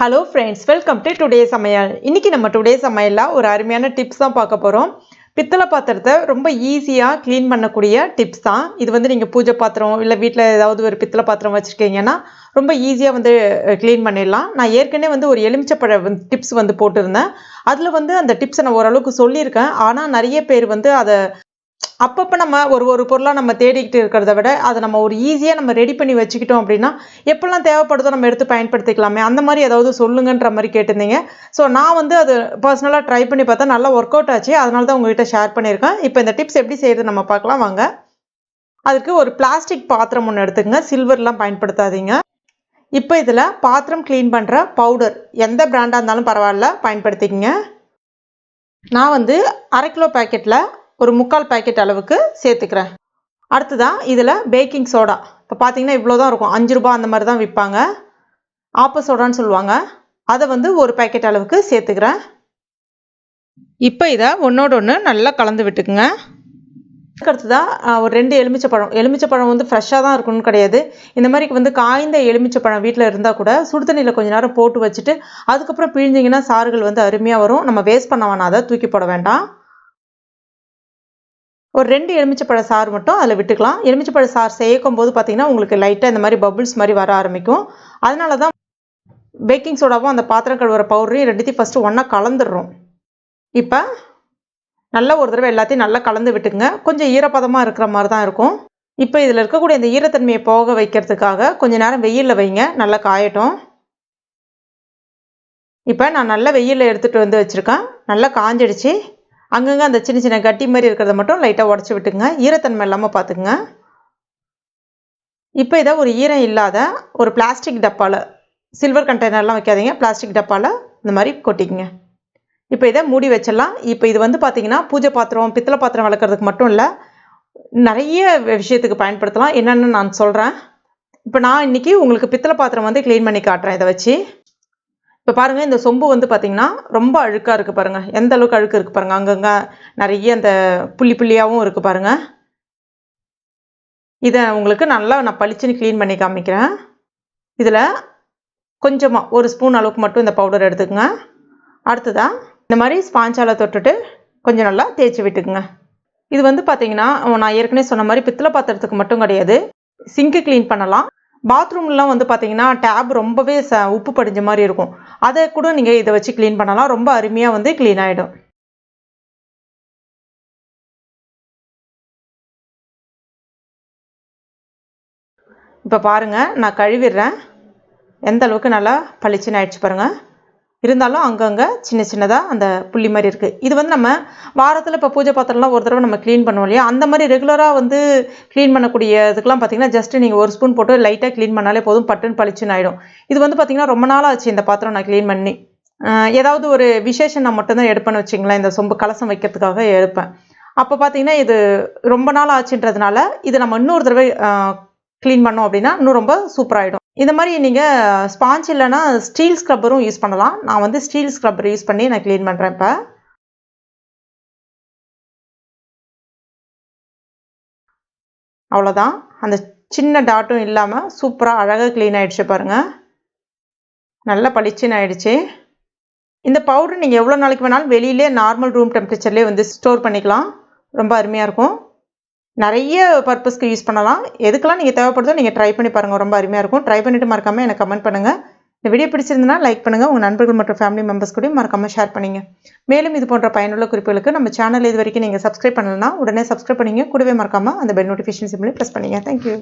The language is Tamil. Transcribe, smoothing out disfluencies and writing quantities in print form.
Hello friends, welcome to today சமையல். இன்றைக்கி நம்ம டுடே சமையலில் ஒரு அருமையான டிப்ஸ் தான் பார்க்க போகிறோம். பித்தளை பாத்திரத்தை ரொம்ப ஈஸியாக க்ளீன் பண்ணக்கூடிய டிப்ஸ் தான் இது. நீங்கள் பூஜை பாத்திரம் இல்லை வீட்டில் ஏதாவது ஒரு பித்தளை பாத்திரம் வச்சுருக்கீங்கன்னா ரொம்ப ஈஸியாக க்ளீன் பண்ணிடலாம். நான் ஏற்கனவே ஒரு எலுமிச்சப்பழ டிப்ஸ் போட்டிருந்தேன். அதில் அந்த டிப்ஸை நான் ஓரளவுக்கு சொல்லியிருக்கேன். ஆனால் நிறைய பேர் அதை அப்பப்போ நம்ம ஒரு பொருளாக நம்ம தேடிக்கிட்டு இருக்கிறத விட அதை நம்ம ஒரு ஈஸியாக நம்ம ரெடி பண்ணி வச்சுக்கிட்டோம் அப்படின்னா எப்பெல்லாம் தேவைப்படுதோ நம்ம எடுத்து பயன்படுத்திக்கலாமே, அந்த மாதிரி ஏதாவது சொல்லுங்கன்ற மாதிரி கேட்டிருந்தீங்க. ஸோ நான் அது பர்சனலாக ட்ரை பண்ணி பார்த்தா நல்லா ஒர்க் அவுட் ஆச்சு. அதனால தான் உங்கள்கிட்ட ஷேர் பண்ணியிருக்கேன். இப்போ இந்த டிப்ஸ் எப்படி செய்கிறது நம்ம பார்க்கலாம் வாங்க. அதுக்கு ஒரு பிளாஸ்டிக் பாத்திரம் ஒன்று எடுத்துக்கங்க. சில்வர்லாம் பயன்படுத்தாதீங்க. இப்போ இதில் பாத்திரம் க்ளீன் பண்ணுற பவுடர் எந்த பிராண்டாக இருந்தாலும் பரவாயில்ல, பயன்படுத்திக்கங்க. நான் 1/2 கிலோ பேக்கெட்டில் ஒரு 3/4 பேக்கெட் அளவுக்கு சேர்த்துக்கிறேன். அடுத்ததான் இதில் பேக்கிங் சோடா. இப்போ பார்த்தீங்கன்னா இவ்வளோ தான் இருக்கும், 5 ரூபா அந்த மாதிரி தான் விற்பாங்க. ஆப்ப சோடான்னு சொல்லுவாங்க. அதை ஒரு பேக்கெட் அளவுக்கு சேர்த்துக்கிறேன். இப்போ இதை ஒன்றோடு ஒன்று நல்லா கலந்து விட்டுக்குங்க. அடுத்ததான் ஒரு 2 எலுமிச்சப்பழம். எலுமிச்சப்பழம் ஃப்ரெஷ்ஷாக தான் இருக்கணும்னு கிடையாது. இந்த மாதிரி காய்ந்த எலுமிச்சப்பழம் வீட்டில் இருந்தால் கூட சுடு தண்ணியில் கொஞ்சம் நேரம் போட்டு வச்சுட்டு அதுக்கப்புறம் பிழிஞ்சிங்கன்னா சாறுகள் அருமையாக வரும். நம்ம வேஸ்ட் பண்ண வேணாம், அதை தூக்கி போட வேண்டாம். ஒரு 2 எலுமிச்சப்பழ சாறு மட்டும் அதில் விட்டுக்கலாம். எலுமிச்சப்பழ சாறு சேர்க்கும் போது பார்த்தீங்கன்னா உங்களுக்கு லைட்டாக இந்த மாதிரி பபுள்ஸ் மாதிரி வர ஆரம்பிக்கும். அதனால தான் பேக்கிங் சோடாவும் அந்த பாத்திரம் கழுவுற பவுடரையும் ரெண்டுத்தையும் ஃபஸ்ட்டு ஒன்றா கலந்துடுறோம். இப்போ நல்லா ஒரு தடவை எல்லாத்தையும் நல்லா கலந்து விட்டுக்குங்க. கொஞ்சம் ஈரப்பதமாக இருக்கிற மாதிரி தான் இருக்கும். இப்போ இதில் இருக்கக்கூடிய இந்த ஈரத்தன்மையை போக வைக்கிறதுக்காக கொஞ்சம் நேரம் வெயிலில் வைங்க, நல்லா காயட்டும். இப்போ நான் நல்லா வெயிலில் எடுத்துகிட்டு வச்சுருக்கேன். நல்லா காஞ்சிடுச்சு. அங்கங்கே அந்த சின்ன சின்ன கட்டி மாதிரி இருக்கிறத மட்டும் லைட்டாக உடச்சி விட்டுக்குங்க. ஈரத்தன்மை இல்லாமல் பார்த்துக்குங்க. இப்போ இதை ஒரு ஈரம் இல்லாத ஒரு பிளாஸ்டிக் டப்பாவில், சில்வர் கண்டெய்னர்லாம் வைக்காதீங்க, பிளாஸ்டிக் டப்பாவில் இந்த மாதிரி கொட்டிக்குங்க. இப்போ இதை மூடி வச்சிடலாம். இப்போ இது பார்த்தீங்கன்னா பூஜை பாத்திரம், பித்தளை பாத்திரம் வளர்க்குறதுக்கு மட்டும் இல்லை, நிறைய விஷயத்துக்கு பயன்படுத்தலாம். என்னென்னு நான் சொல்கிறேன். இப்போ நான் இன்றைக்கி உங்களுக்கு பித்தளை பாத்திரம் க்ளீன் பண்ணி காட்டுறேன். இதை வச்சு இப்போ பாருங்கள், இந்த சொம்பு பார்த்தீங்கன்னா ரொம்ப அழுக்காக இருக்குது பாருங்கள். எந்த அளவுக்கு அழுக்கு இருக்குது பாருங்கள். அங்கங்கே நிறைய அந்த புள்ளி புள்ளியாகவும் இருக்குது பாருங்கள். இதை உங்களுக்கு நல்லா நான் பளிச்சுன்னு க்ளீன் பண்ணி காமிக்கிறேன். இதில் கொஞ்சமாக ஒரு ஸ்பூன் அளவுக்கு மட்டும் இந்த பவுடர் எடுத்துக்கோங்க. அடுத்ததாக இந்த மாதிரி ஸ்பாஞ்சால் தொட்டுட்டு கொஞ்சம் நல்லா தேய்ச்சி விட்டுக்குங்க. இது பார்த்தீங்கன்னா நான் ஏற்கனவே சொன்ன மாதிரி பித்தளை பாத்திரத்துக்கு மட்டும் கிடையாது, சிங்க்கு க்ளீன் பண்ணலாம். பாத்ரூம்லாம் பார்த்தீங்கன்னா டேப் ரொம்பவே உப்பு படிஞ்ச மாதிரி இருக்கும். அதை கூட நீங்கள் இதை வச்சு க்ளீன் பண்ணலாம். ரொம்ப அருமையாக க்ளீன் ஆகிடும். இப்போ பாருங்கள், நான் கழுவிடுறேன். எந்த அளவுக்கு நல்லா பளிச்சுன்னு ஆயிடுச்சு பாருங்கள். இருந்தாலும் அங்கங்கே சின்ன சின்னதாக அந்த புள்ளி மாதிரி இருக்குது. இது நம்ம வாரத்தில் இப்போ பூஜை பாத்திரம்லாம் ஒரு தடவை நம்ம க்ளீன் பண்ணுவோம் இல்லையா, அந்த மாதிரி ரெகுலராக க்ளீன் பண்ணக்கூடிய இதுக்கெலாம் பார்த்தீங்கன்னா ஜஸ்ட்டு நீங்கள் ஒரு ஸ்பூன் போட்டு லைட்டாக க்ளீன் பண்ணாலே போதும், பட்டுன்னு பளிச்சுன்னு ஆகிடும். இது பார்த்தீங்கன்னா ரொம்ப நாள் ஆச்சு இந்த பாத்திரம் நான் க்ளீன் பண்ணி. ஏதாவது ஒரு விசேஷம் நான் மட்டும்தான் எடுப்பேன்னு வச்சிங்களேன். இந்த சொம்பு கலசம் வைக்கிறதுக்காக எடுப்பேன். அப்போ பார்த்தீங்கன்னா இது ரொம்ப நாள் ஆச்சுன்றதுனால இது நம்ம இன்னொரு தடவை க்ளீன் பண்ணோம் அப்படின்னா இன்னும் ரொம்ப சூப்பராகிடும். இந்த மாதிரி நீங்கள் ஸ்பாஞ்ச் இல்லைன்னா ஸ்டீல் ஸ்க்ரப்பரும் யூஸ் பண்ணலாம். நான் ஸ்டீல் ஸ்க்ரப்பர் யூஸ் பண்ணி நான் க்ளீன் பண்ணுறேன். இப்போ அவ்வளோதான், அந்த சின்ன டாட்டும் இல்லாமல் சூப்பராக அழகாக க்ளீன் ஆகிடுச்சு பாருங்கள். நல்லா பளிச்சுன்னு ஆகிடுச்சு. இந்த பவுடர் நீங்கள் எவ்வளோ நாளைக்கு வேணாலும் வெளியிலே நார்மல் ரூம் டெம்பரேச்சர்லேயே ஸ்டோர் பண்ணிக்கலாம். ரொம்ப அருமையாக இருக்கும். நிறைய பர்பஸ்க்கு யூஸ் பண்ணலாம். எதுக்கெல்லாம் நீங்கள் தேவைப்படுதோ நீங்கள் ட்ரை பண்ணி பாருங்கள், ரொம்ப அருமையாக இருக்கும். ட்ரை பண்ணிவிட்டு மறக்காமல் எனக்கு கமெண்ட் பண்ணுங்கள். இந்த வீடியோ பிடிச்சிருந்தனா லைக் பண்ணுங்கள். உங்கள் நண்பர்கள் மற்றும் ஃபேமிலி மெம்பர்ஸ் கூட மறக்காமல் ஷேர் பண்ணிங்க. மேலும் இது போன்ற பயனுள்ள குறிப்புகளுக்கு நம்ம சேனல் இது வரைக்கும் நீங்கள் சப்ஸ்கிரைப் பண்ணலன்னா உடனே சப்ஸ்கிரைப் பண்ணிங்க. கூடவே மறக்காமல் அந்த பெல் நோட்டிஃபிகேஷன் சிம்லையும் ப்ரெஸ் பண்ணிங்க. தேங்க்யூ.